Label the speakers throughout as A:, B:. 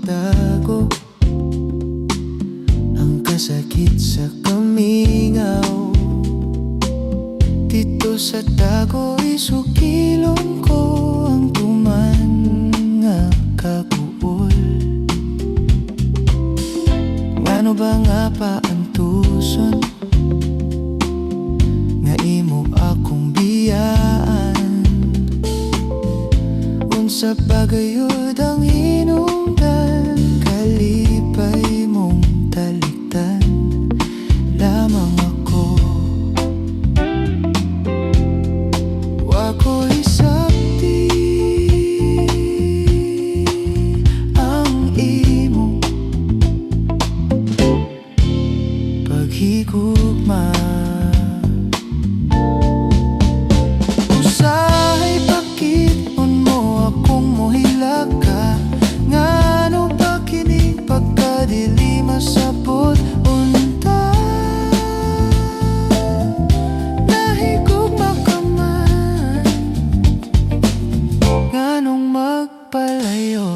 A: magtago. Ang kasakit sa kamingaw. Dito sa tago isukilon ko ang tuman nga kaguol. Ngano ba nga pa ang tuson nga imo akong biyaan? Unsa pagayod ang hinungdan, kalipay mong talikdan lamang ako. Wako isabti ang imo paghigugma. Usahay pakit-on mo akong mohilak ka. Ngano ba kining pagkadili masabot unta? Nahigugma ka man, nganong magpalayo?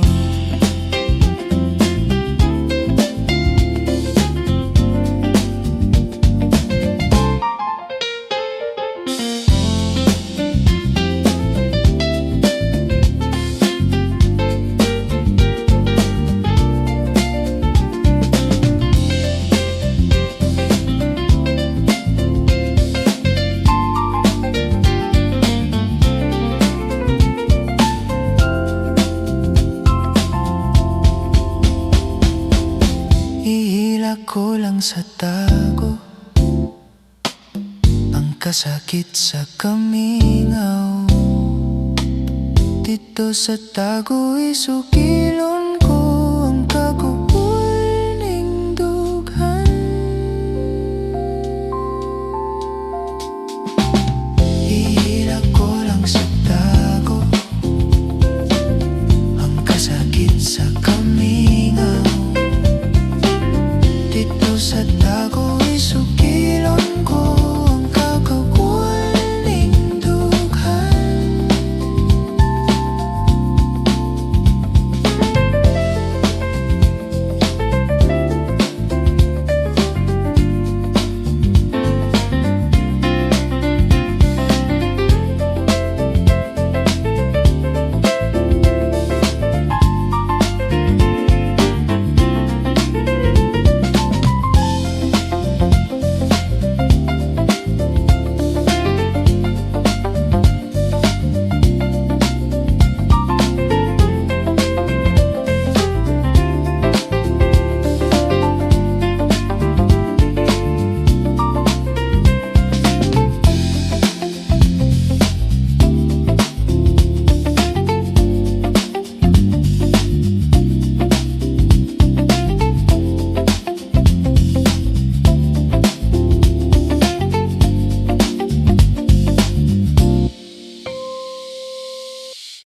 A: Ihila ko lang sa tago ang kasakit sa kamingaw. Dito sa tago isuki